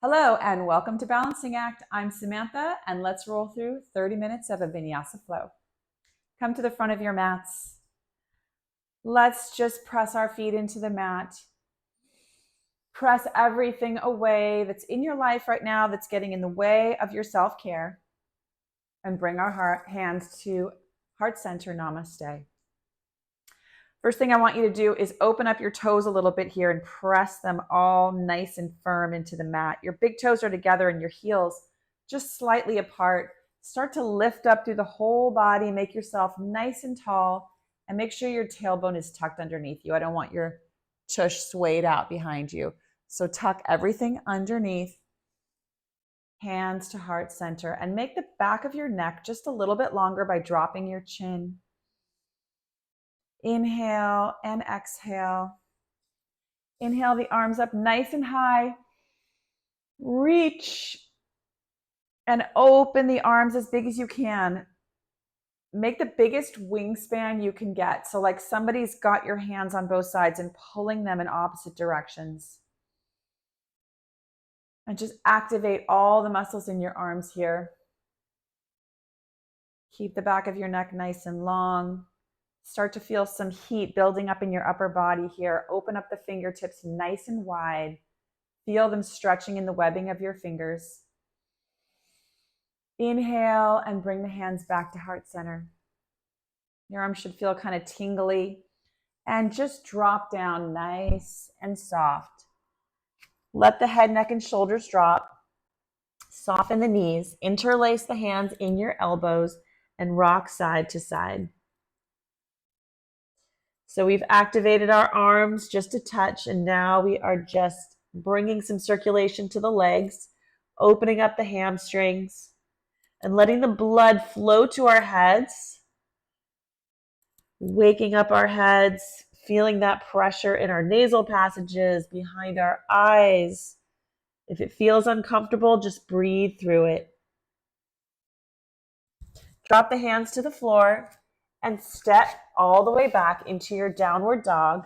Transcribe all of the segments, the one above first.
Hello and welcome to Balancing Act. I'm Samantha and let's roll through 30 minutes of a vinyasa flow. Come to the front of your mats. Let's just press our feet into the mat. Press everything away that's in your life right now that's getting in the way of your self-care and bring our hands to heart center. Namaste. First thing I want you to do is open up your toes a little bit here and press them all nice and firm into the mat. Your big toes are together and your heels just slightly apart. Start to lift up through the whole body. Make yourself nice and tall and make sure your tailbone is tucked underneath you. I don't want your tush swayed out behind you. So tuck everything underneath, hands to heart center, and make the back of your neck just a little bit longer by dropping your chin. Inhale and exhale. Inhale the arms up nice and high. Reach and open the arms as big as you can. Make the biggest wingspan you can get. So like somebody's got your hands on both sides and pulling them in opposite directions. And just activate all the muscles in your arms here. Keep the back of your neck nice and long. Start to feel some heat building up in your upper body here. Open up the fingertips nice and wide. Feel them stretching in the webbing of your fingers. Inhale and bring the hands back to heart center. Your arms should feel kind of tingly. And just drop down nice and soft. Let the head, neck, and shoulders drop. Soften the knees. Interlace the hands in your elbows and rock side to side. So we've activated our arms just a touch, and now we are just bringing some circulation to the legs, opening up the hamstrings, and letting the blood flow to our heads, waking up our heads, feeling that pressure in our nasal passages, behind our eyes. If it feels uncomfortable, just breathe through it. Drop the hands to the floor and step all the way back into your downward dog.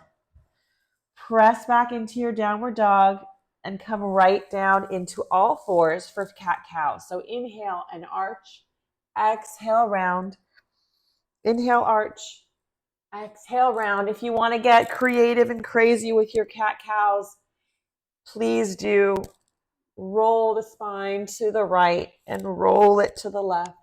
Press back into your downward dog and come right down into all fours for cat-cow. So inhale and arch, exhale round, inhale arch, exhale round. If you want to get creative and crazy with your cat-cows, please do. Roll the spine to the right and roll it to the left.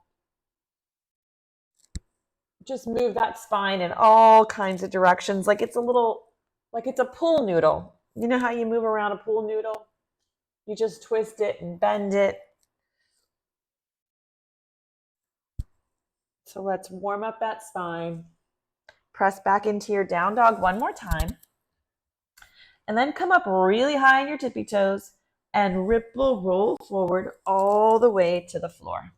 Just move that spine in all kinds of directions, like it's a pool noodle. You know how you move around a pool noodle? You just twist it and bend it. So let's warm up that spine. Press back into your down dog one more time. And then come up really high on your tippy toes and ripple roll forward all the way to the floor.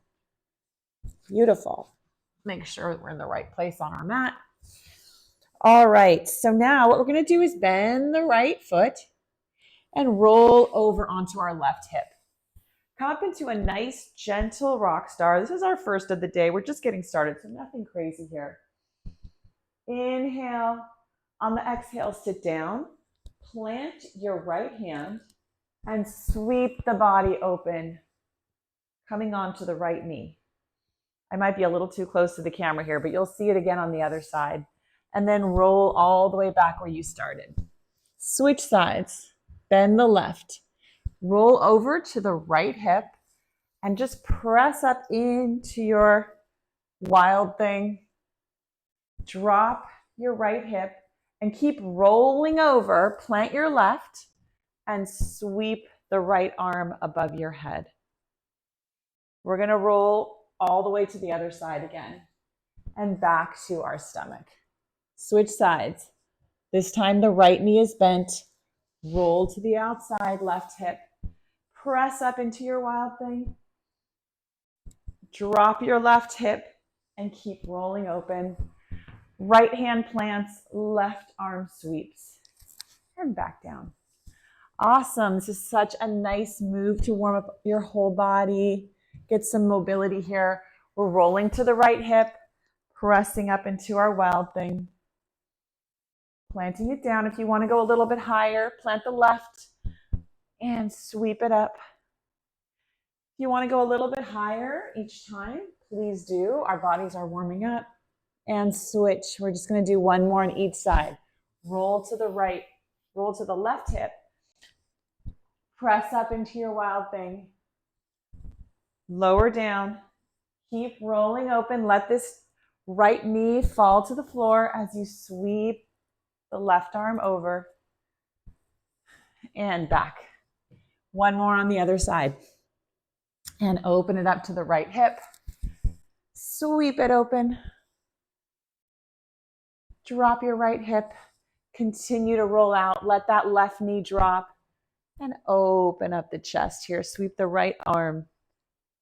Beautiful. Make sure we're in the right place on our mat. All right, so now what we're going to do is bend the right foot and roll over onto our left hip. Come up into a nice, gentle rock star. This is our first of the day. We're just getting started, so nothing crazy here. Inhale. On the exhale, sit down. Plant your right hand and sweep the body open, coming onto the right knee. I might be a little too close to the camera here, but you'll see it again on the other side. And then roll all the way back where you started. Switch sides. Bend the left. Roll over to the right hip and just press up into your wild thing. Drop your right hip and keep rolling over. Plant your left and sweep the right arm above your head. We're going to roll all the way to the other side again and back to our stomach. Switch sides. This time the right knee is bent. Roll to the outside, left hip. Press up into your wild thing. Drop your left hip and keep rolling open. Right hand plants, left arm sweeps. And back down. Awesome. This is such a nice move to warm up your whole body. Get some mobility here. We're rolling to the right hip, pressing up into our wild thing. Planting it down. If you want to go a little bit higher, plant the left and sweep it up. If you want to go a little bit higher each time, please do. Our bodies are warming up. And switch. We're just going to do one more on each side. Roll to the right, roll to the left hip. Press up into your wild thing. Lower down. Keep rolling open. Let this right knee fall to the floor as you sweep the left arm over and back. One more on the other side. And open it up to the right hip. Sweep it open. Drop your right hip. Continue to roll out. Let that left knee drop. And open up the chest here. Sweep the right arm.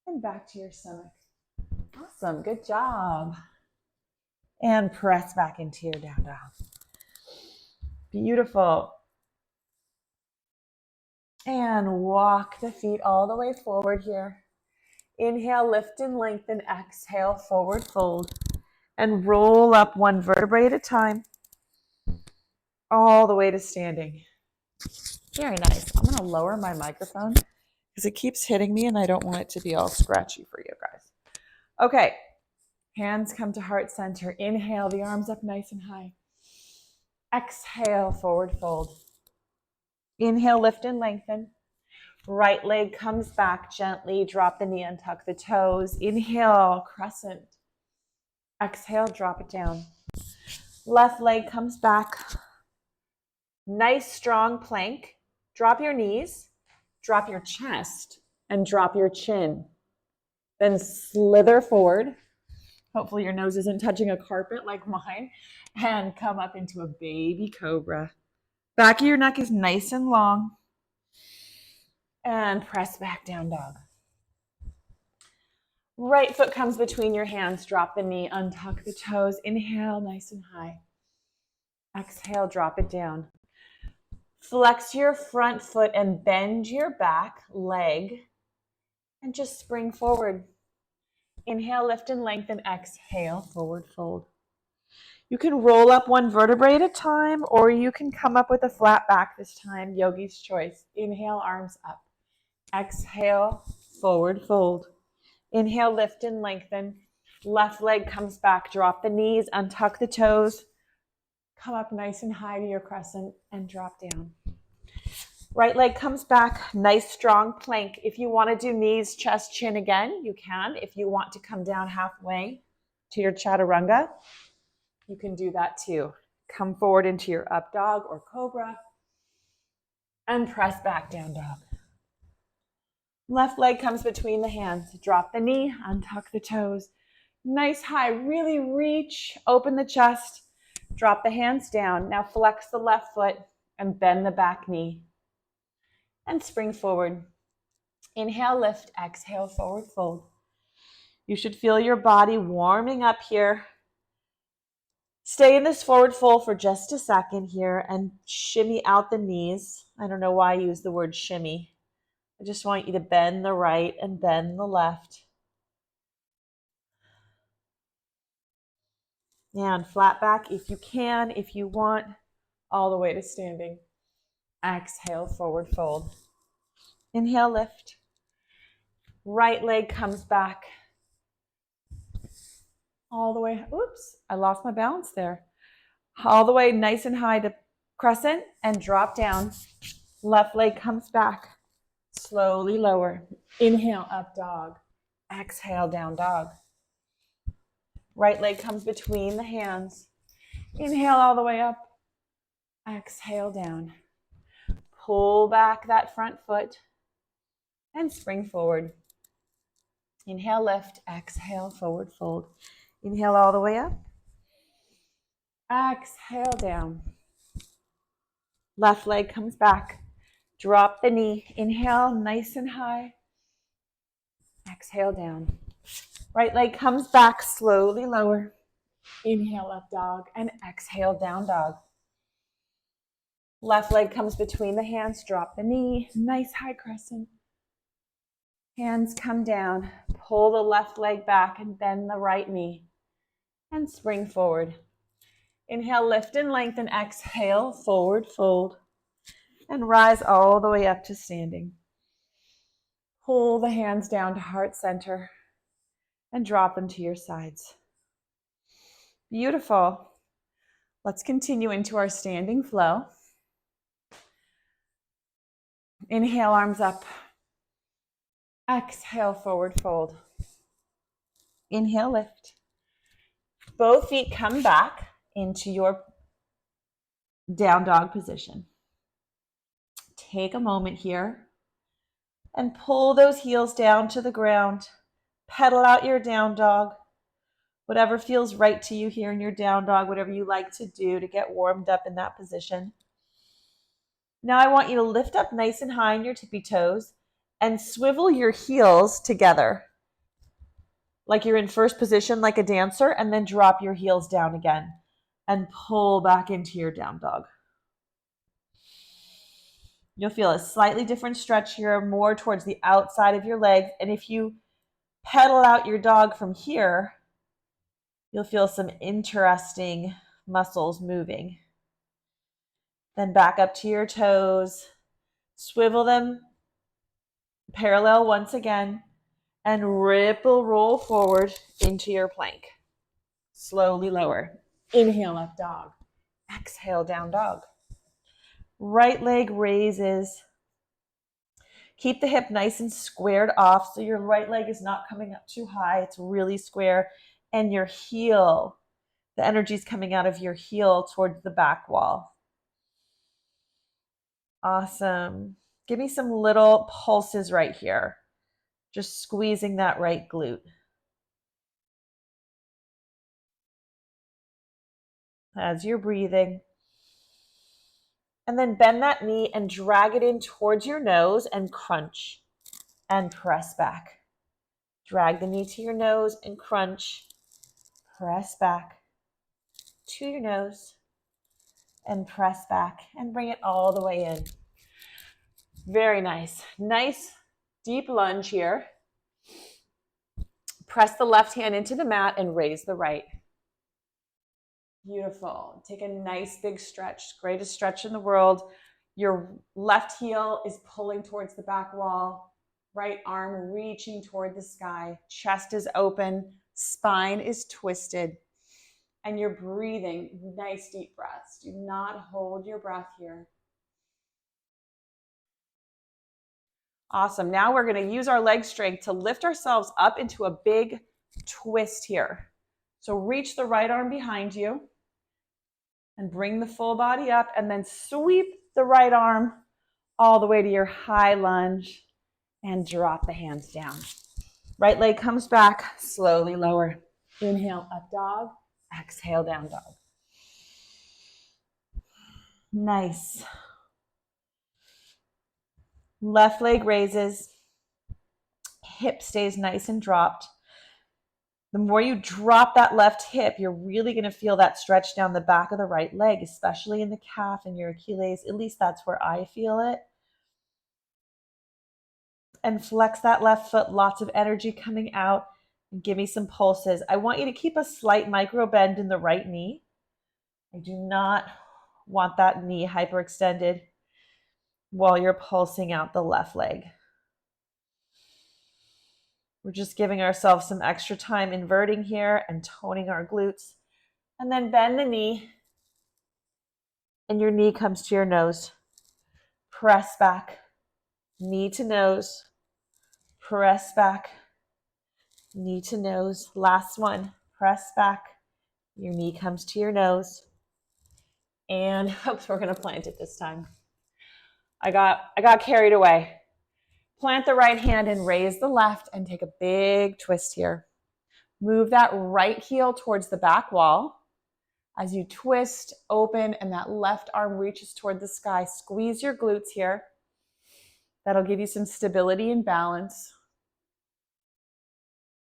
And back to your stomach. Awesome. Good job. And press back into your down dog. Beautiful. And walk the feet all the way forward here. Inhale, lift and lengthen. Exhale, forward fold. And roll up one vertebrae at a time. All the way to standing. Very nice. I'm going to lower my microphone because it keeps hitting me and I don't want it to be all scratchy for you guys. Okay. Hands come to heart center. Inhale, the arms up nice and high. Exhale, forward fold. Inhale, lift and lengthen. Right leg comes back gently. Drop the knee, untuck the toes. Inhale, crescent. Exhale, drop it down. Left leg comes back. Nice strong plank. Drop your knees, drop your chest, and drop your chin. Then slither forward. Hopefully your nose isn't touching a carpet like mine. And come up into a baby cobra. Back of your neck is nice and long. And press back down dog. Right foot comes between your hands. Drop the knee, untuck the toes. Inhale, nice and high. Exhale, drop it down. Flex your front foot and bend your back leg. And just spring forward. Inhale, lift and lengthen. Exhale, forward fold. You can roll up one vertebrae at a time, or you can come up with a flat back this time. Yogi's choice. Inhale, arms up. Exhale, forward fold. Inhale, lift and lengthen. Left leg comes back. Drop the knees, untuck the toes. Come up nice and high to your crescent and drop down. Right leg comes back, nice strong plank. If you want to do knees, chest, chin again, you can. If you want to come down halfway to your chaturanga, you can do that too. Come forward into your up dog or cobra and press back down dog. Left leg comes between the hands. Drop the knee, untuck the toes. Nice high, really reach, open the chest, drop the hands down. Now flex the left foot and bend the back knee. And spring forward. Inhale, lift, exhale, forward fold. You should feel your body warming up here. Stay in this forward fold for just a second here and shimmy out the knees. I don't know why I use the word shimmy. I just want you to bend the right and bend the left. And flat back if you can, if you want, all the way to standing. Exhale, forward fold. Inhale, lift. Right leg comes back. All the way, oops, I lost my balance there. All the way nice and high to crescent and drop down. Left leg comes back. Slowly lower. Inhale, up dog. Exhale, down dog. Right leg comes between the hands. Inhale all the way up. Exhale down. Pull back that front foot and spring forward. Inhale, lift. Exhale, forward fold. Inhale all the way up. Exhale down. Left leg comes back. Drop the knee. Inhale, nice and high. Exhale down. Right leg comes back, slowly lower. Inhale, up dog, and exhale, down dog. Left leg comes between the hands. Drop the knee. Nice high crescent. Hands come down. Pull the left leg back and bend the right knee. And spring forward. Inhale, lift and lengthen. Exhale, forward fold. And rise all the way up to standing. Pull the hands down to heart center and drop them to your sides. Beautiful. Let's continue into our standing flow. Inhale, arms up. Exhale, forward fold. Inhale, lift. Both feet come back into your down dog position. Take a moment here and pull those heels down to the ground. Pedal out your down dog. Whatever feels right to you here in your down dog, whatever you like to do to get warmed up in that position. Now I want you to lift up nice and high in your tippy toes and swivel your heels together like you're in first position like a dancer, and then drop your heels down again and pull back into your down dog. You'll feel a slightly different stretch here, more towards the outside of your legs. And if you pedal out your dog from here, you'll feel some interesting muscles moving. Then back up to your toes, swivel them parallel once again, and ripple roll forward into your plank. Slowly lower. Inhale, up dog. Exhale, down dog. Right leg raises. Keep the hip nice and squared off so your right leg is not coming up too high. It's really square. And your heel, the energy is coming out of your heel towards the back wall. Awesome. Give me some little pulses right here. Just squeezing that right glute. As you're breathing. And then bend that knee and drag it in towards your nose and crunch and press back. Drag the knee to your nose and crunch. Press back to your nose and press back and bring it all the way in. Very nice. Nice deep lunge here. Press the left hand into the mat and raise the right. Beautiful. Take a nice big stretch. Greatest stretch in the world. Your left heel is pulling towards the back wall. Right arm reaching toward the sky. Chest is open. Spine is twisted. And you're breathing nice deep breaths. Do not hold your breath here. Awesome. Now we're going to use our leg strength to lift ourselves up into a big twist here. So reach the right arm behind you and bring the full body up, and then sweep the right arm all the way to your high lunge and drop the hands down. Right leg comes back, slowly lower. Inhale, up dog. Exhale, down dog. Nice. Left leg raises. Hip stays nice and dropped. The more you drop that left hip, you're really going to feel that stretch down the back of the right leg, especially in the calf and your Achilles. At least that's where I feel it. And flex that left foot, lots of energy coming out. And give me some pulses. I want you to keep a slight micro bend in the right knee. I do not want that knee hyperextended while you're pulsing out the left leg. We're just giving ourselves some extra time inverting here and toning our glutes. And then bend the knee, and your knee comes to your nose. Press back, knee to nose. Press back, knee to nose. Last one, press back. Your knee comes to your nose. And oops, we're going to plant it this time. I got carried away. Plant the right hand and raise the left and take a big twist here. Move that right heel towards the back wall. As you twist, open, and that left arm reaches toward the sky. Squeeze your glutes here. That'll give you some stability and balance.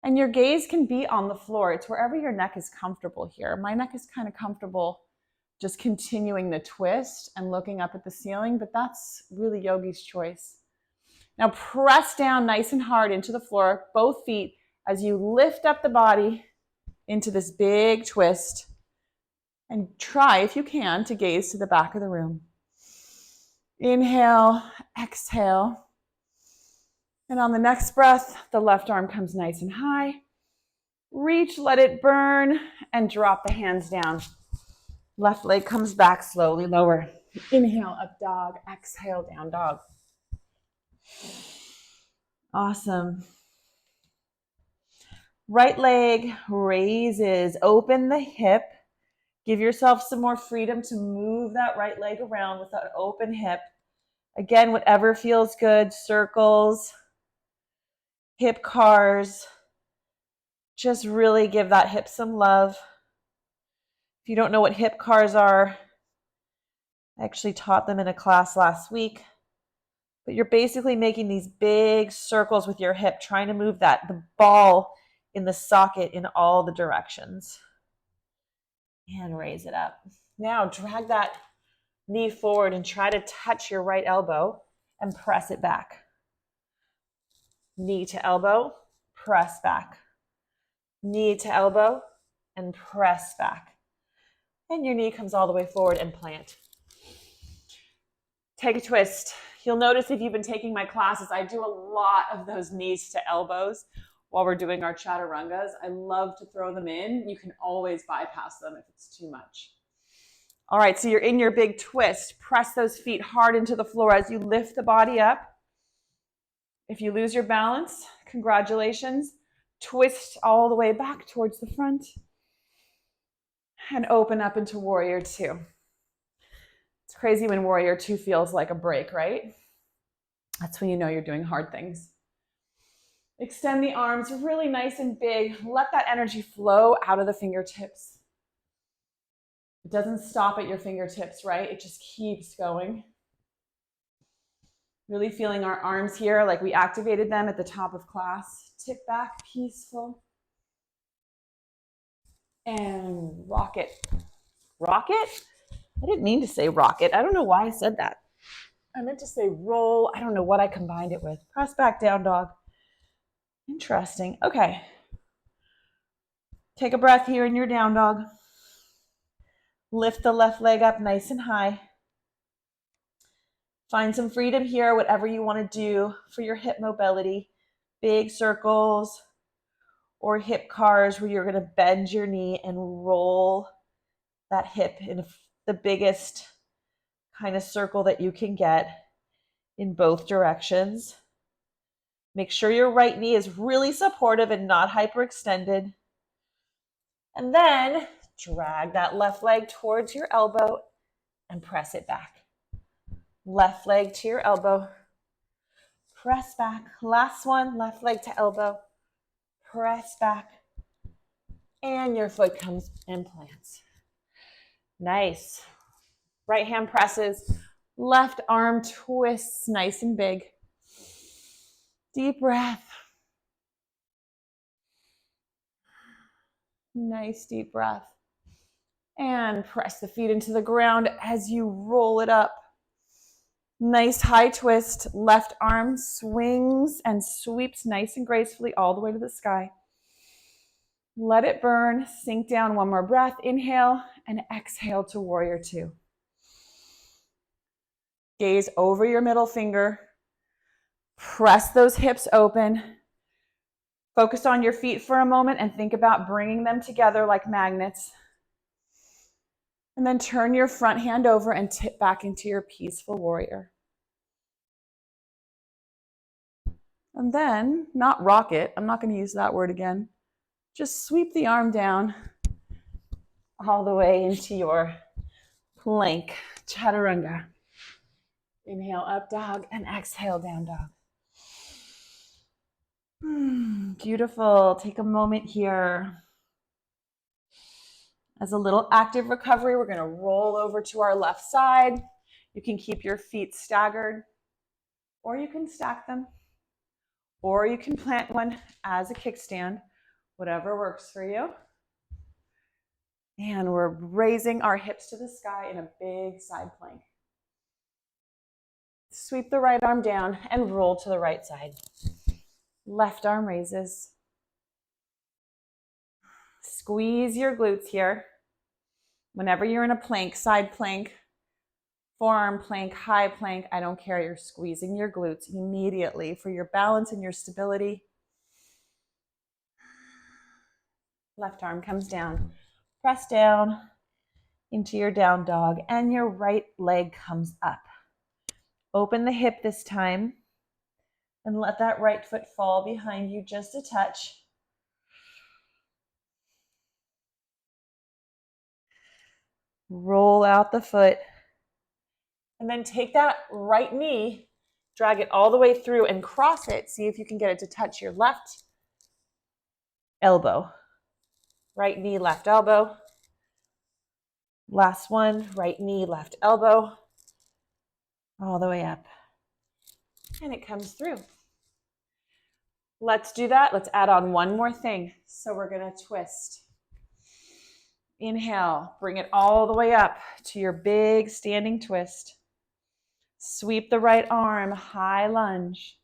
And your gaze can be on the floor. It's wherever your neck is comfortable here. My neck is kind of comfortable just continuing the twist and looking up at the ceiling, but that's really yogi's choice. Now press down nice and hard into the floor, both feet, as you lift up the body into this big twist. And try, if you can, to gaze to the back of the room. Inhale, exhale. And on the next breath, the left arm comes nice and high. Reach, let it burn, and drop the hands down. Left leg comes back slowly lower. Inhale, up dog. Exhale, down dog. Awesome. Right leg raises. Open the hip. Give yourself some more freedom to move that right leg around with that open hip. Again, whatever feels good. Circles, hip cars. Just really give that hip some love. If you don't know what hip cars are, I actually taught them in a class last week. But you're basically making these big circles with your hip, trying to move the ball in the socket in all the directions. And raise it up. Now drag that knee forward and try to touch your right elbow and press it back. Knee to elbow, press back. Knee to elbow and press back. And your knee comes all the way forward and plant. Take a twist. You'll notice if you've been taking my classes, I do a lot of those knees to elbows while we're doing our chaturangas. I love to throw them in. You can always bypass them if it's too much. All right, so you're in your big twist. Press those feet hard into the floor as you lift the body up. If you lose your balance, congratulations. Twist all the way back towards the front and open up into Warrior Two. It's crazy when Warrior Two feels like a break, right? That's when you know you're doing hard things. Extend the arms really nice and big. Let that energy flow out of the fingertips. It doesn't stop at your fingertips, right? It just keeps going. Really feeling our arms here like we activated them at the top of class. Tip back, peaceful. And rocket. Rocket? I didn't mean to say rocket. I don't know why I said that. I meant to say roll. I don't know what I combined it with. Press back, down dog. Interesting. Okay. Take a breath here in your down dog. Lift the left leg up nice and high. Find some freedom here, whatever you want to do for your hip mobility. Big circles or hip cars where you're going to bend your knee and roll that hip in the biggest kind of circle that you can get in both directions. Make sure your right knee is really supportive and not hyperextended. And then drag that left leg towards your elbow and press it back. Left leg to your elbow. Press back. Last one, left leg to elbow. Press back. And your foot comes and plants. Nice. Right hand presses. Left arm twists nice and big. Deep breath. Nice deep breath. And press the feet into the ground as you roll it up. Nice high twist. Left arm swings and sweeps nice and gracefully all the way to the sky. Let it burn. Sink down. One more breath. Inhale and exhale to Warrior Two. Gaze over your middle finger. Press those hips open. Focus on your feet for a moment and think about bringing them together like magnets. And then turn your front hand over and tip back into your peaceful warrior. And then, not rocket, I'm not going to use that word again. Just sweep the arm down all the way into your plank, chaturanga. Inhale, up dog, and exhale, down dog. Beautiful. Take a moment here. As a little active recovery, we're going to roll over to our left side. You can keep your feet staggered, or you can stack them, or you can plant one as a kickstand, whatever works for you. And we're raising our hips to the sky in a big side plank. Sweep the right arm down and roll to the right side. Left arm raises. Squeeze your glutes here. Whenever you're in a plank, side plank, Forearm plank, high plank, I don't care. You're squeezing your glutes immediately for your balance and your stability. Left arm comes down. Press down into your down dog, and your right leg comes up. Open the hip this time, and let that right foot fall behind you just a touch. Roll out the foot. And then take that right knee, drag it all the way through and cross it. See if you can get it to touch your left elbow. Right knee, left elbow. Last one, right knee, left elbow. All the way up. And it comes through. Let's do that. Let's add on one more thing. So we're going to twist. Inhale, bring it all the way up to your big standing twist. Sweep the right arm, high lunge.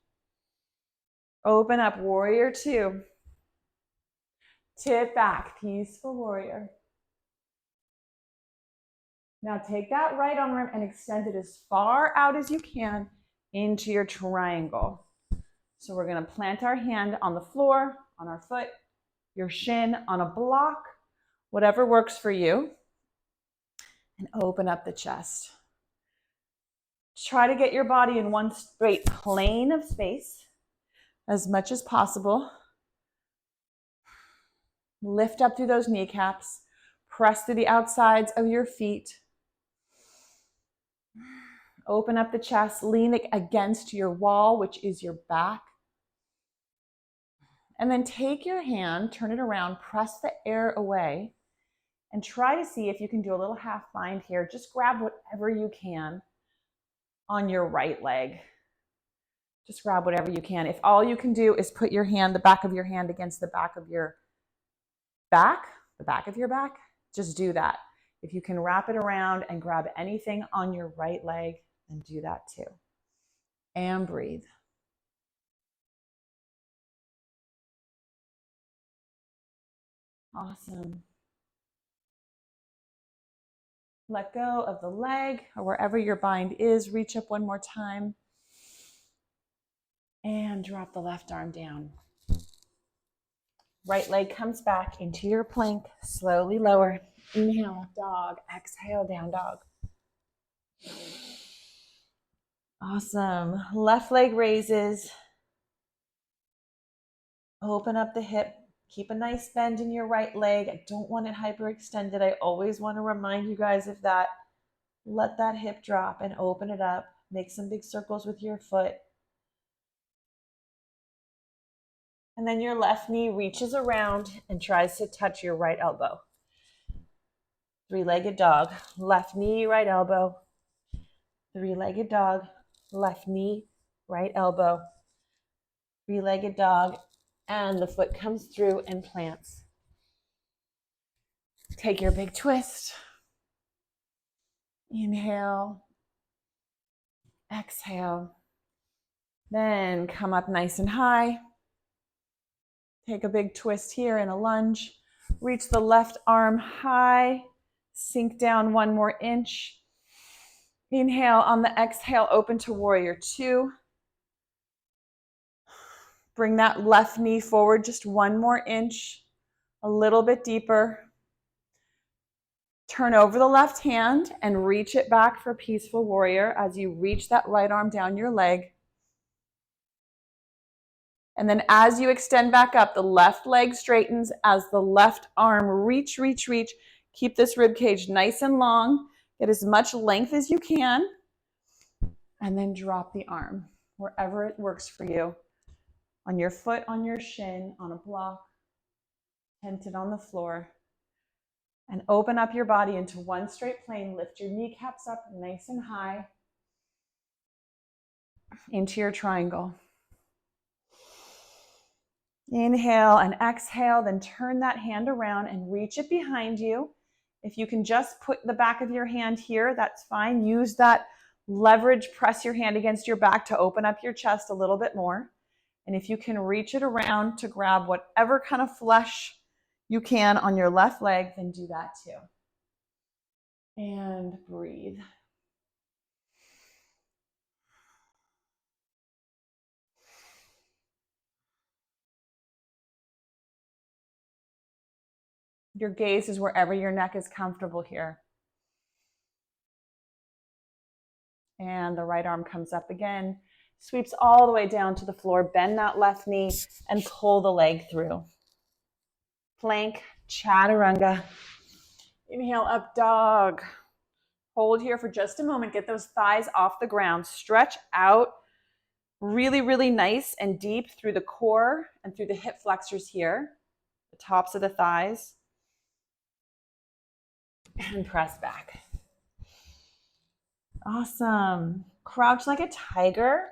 Open up, warrior two. Tip back, peaceful warrior. Now take that right arm and extend it as far out as you can into your triangle. So we're going to plant our hand on the floor, on our foot, your shin on a block, whatever works for you, and open up the chest. Try to get your body in one straight plane of space as much as possible. Lift up through those kneecaps. Press through the outsides of your feet. Open up the chest. Lean against your wall, which is your back. And then take your hand, turn it around, press the air away, and try to see if you can do a little half bind here. Just grab whatever you can on your right leg. Just grab whatever you can. If all you can do is put your hand, the back of your hand against the back of your back, just do that. If you can wrap it around and grab anything on your right leg, then do that too. And breathe. Awesome. Let go of the leg or wherever your bind is. Reach up one more time. And drop the left arm down. Right leg comes back into your plank. Slowly lower. Inhale, dog. Exhale, down dog. Awesome. Left leg raises. Open up the hip. Keep a nice bend in your right leg. I don't want it hyperextended. I always want to remind you guys of that. Let that hip drop and open it up. Make some big circles with your foot. And then your left knee reaches around and tries to touch your right elbow. Three-legged dog. Left knee, right elbow. Three-legged dog. Left knee, right elbow. Three-legged dog. And the foot comes through and plants. Take your big twist. Inhale. Exhale. Then come up nice and high. Take a big twist here in a lunge. Reach the left arm high. Sink down one more inch. Inhale. On the exhale, open to warrior two. Bring that left knee forward just one more inch, a little bit deeper. Turn over the left hand and reach it back for peaceful warrior as you reach that right arm down your leg. And then as you extend back up, the left leg straightens as the left arm reach. Keep this rib cage nice and long. Get as much length as you can. And then drop the arm wherever it works for you. On your foot, on your shin, on a block, tented on the floor. And open up your body into one straight plane. Lift your kneecaps up nice and high into your triangle. Inhale and exhale, then turn that hand around and reach it behind you. If you can just put the back of your hand here, that's fine. Use that leverage, press your hand against your back to open up your chest a little bit more. And if you can reach it around to grab whatever kind of flesh you can on your left leg, then do that too. And breathe. Your gaze is wherever your neck is comfortable here. And the right arm comes up again, sweeps all the way down to the floor. Bend that left knee and pull the leg through. Plank, chaturanga. Inhale, up dog. Hold here for just a moment. Get those thighs off the ground. Stretch out really, really nice and deep through the core and through the hip flexors here, the tops of the thighs. And press back. Awesome. Crouch like a tiger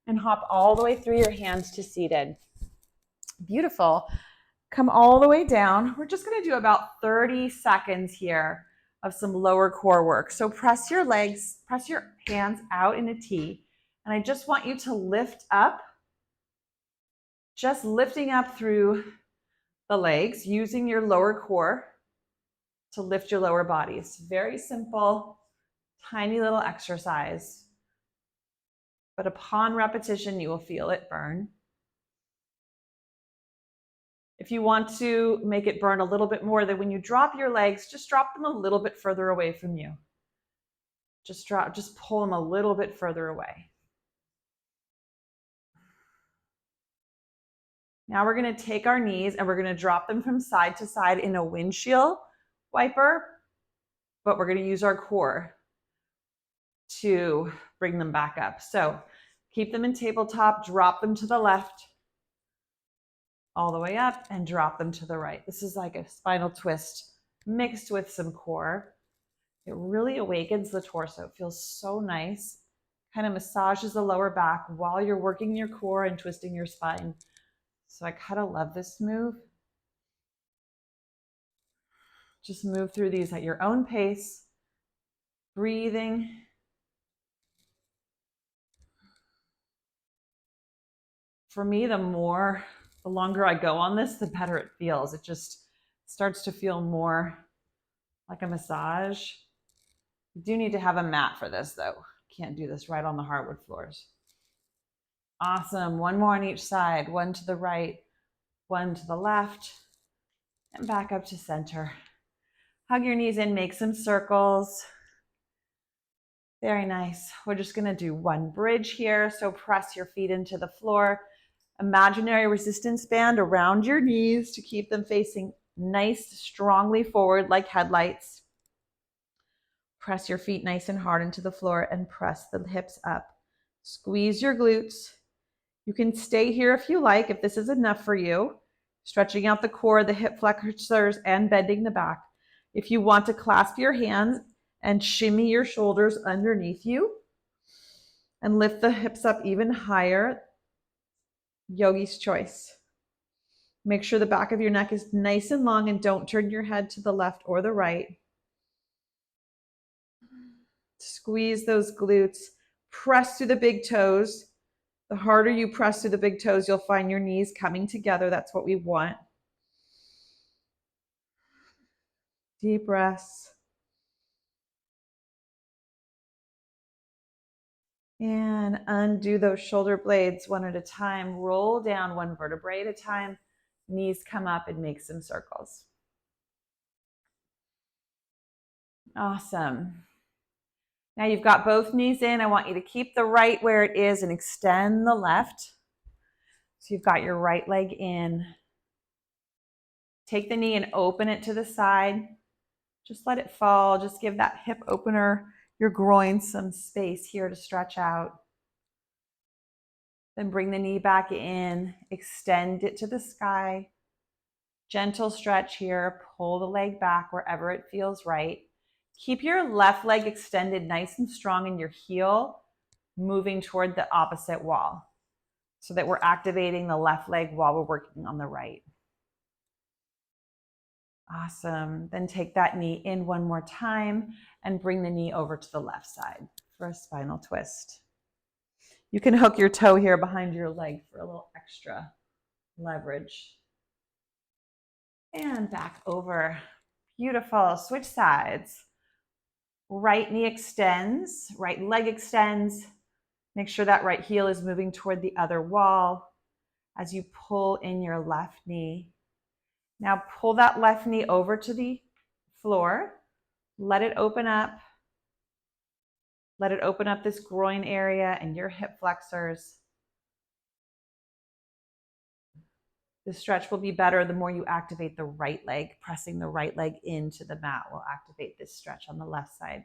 and hop all the way through your hands to seated. Beautiful. Come all the way down. We're just going to do about 30 seconds here of some lower core work. So press your legs, press your hands out in a T. And I just want you to lift up, just lifting up through the legs, using your lower core to lift your lower bodies. Very simple, tiny little exercise. But upon repetition, you will feel it burn. If you want to make it burn a little bit more, then when you drop your legs, just drop them a little bit further away from you. Just pull them a little bit further away. Now we're going to take our knees and we're going to drop them from side to side in a windshield wiper, but we're going to use our core to bring them back up. So keep them in tabletop, drop them to the left, all the way up, and drop them to the right. This is like a spinal twist mixed with some core. It really awakens the torso. It feels so nice. Kind of massages the lower back while you're working your core and twisting your spine. So I kind of love this move. Just move through these at your own pace, breathing. For me, the longer I go on this, the better it feels. It just starts to feel more like a massage. You do need to have a mat for this though. Can't do this right on the hardwood floors. Awesome. One more on each side. One to the right, one to the left, and back up to center. Hug your knees in, make some circles. Very nice. We're just going to do one bridge here. So press your feet into the floor. Imaginary resistance band around your knees to keep them facing nice, strongly forward like headlights. Press your feet nice and hard into the floor and press the hips up. Squeeze your glutes. You can stay here if you like, if this is enough for you. Stretching out the core, the hip flexors, and bending the back. If you want to clasp your hands and shimmy your shoulders underneath you and lift the hips up even higher, yogi's choice. Make sure the back of your neck is nice and long and don't turn your head to the left or the right. Squeeze those glutes. Press through the big toes. The harder you press through the big toes, you'll find your knees coming together. That's what we want. Deep breaths. And undo those shoulder blades one at a time. Roll down one vertebrae at a time. Knees come up and make some circles. Awesome. Now you've got both knees in. I want you to keep the right where it is and extend the left. So you've got your right leg in. Take the knee and open it to the side. Just let it fall. Just give that hip opener, your groin, some space here to stretch out. Then bring the knee back in. Extend it to the sky. Gentle stretch here. Pull the leg back wherever it feels right. Keep your left leg extended nice and strong and your heel moving toward the opposite wall so that we're activating the left leg while we're working on the right. Awesome. Then take that knee in one more time and bring the knee over to the left side for a spinal twist. You can hook your toe here behind your leg for a little extra leverage. And back over. Beautiful. Switch sides. Right knee extends, right leg extends. Make sure that right heel is moving toward the other wall as you pull in your left knee. Now pull that left knee over to the floor. Let it open up. Let it open up this groin area and your hip flexors. The stretch will be better the more you activate the right leg. Pressing the right leg into the mat will activate this stretch on the left side.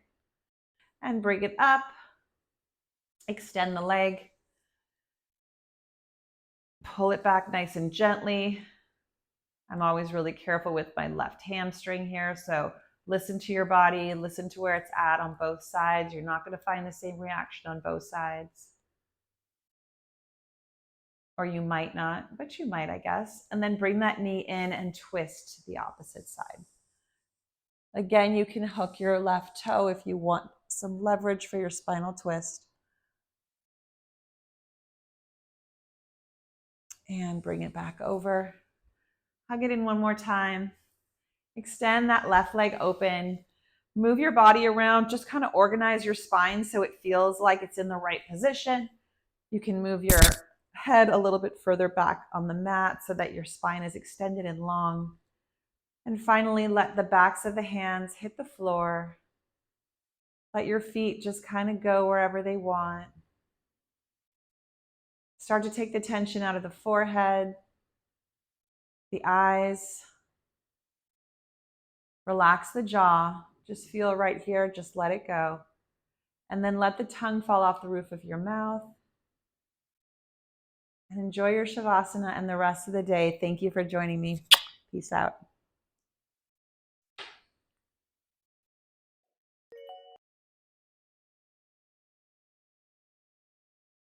And bring it up. Extend the leg. Pull it back nice and gently. I'm always really careful with my left hamstring here, so listen to your body, listen to where it's at on both sides. You're not going to find the same reaction on both sides. Or you might not, but you might, I guess. And then bring that knee in and twist to the opposite side. Again, you can hook your left toe if you want some leverage for your spinal twist. And bring it back over. Hug it in one more time. Extend that left leg open. Move your body around. Just kind of organize your spine so it feels like it's in the right position. You can move your head a little bit further back on the mat so that your spine is extended and long. And finally, let the backs of the hands hit the floor. Let your feet just kind of go wherever they want. Start to take the tension out of the forehead, the eyes. Relax the jaw. Just feel right here. Just let it go. And then let the tongue fall off the roof of your mouth. And enjoy your Shavasana and the rest of the day. Thank you for joining me. Peace out.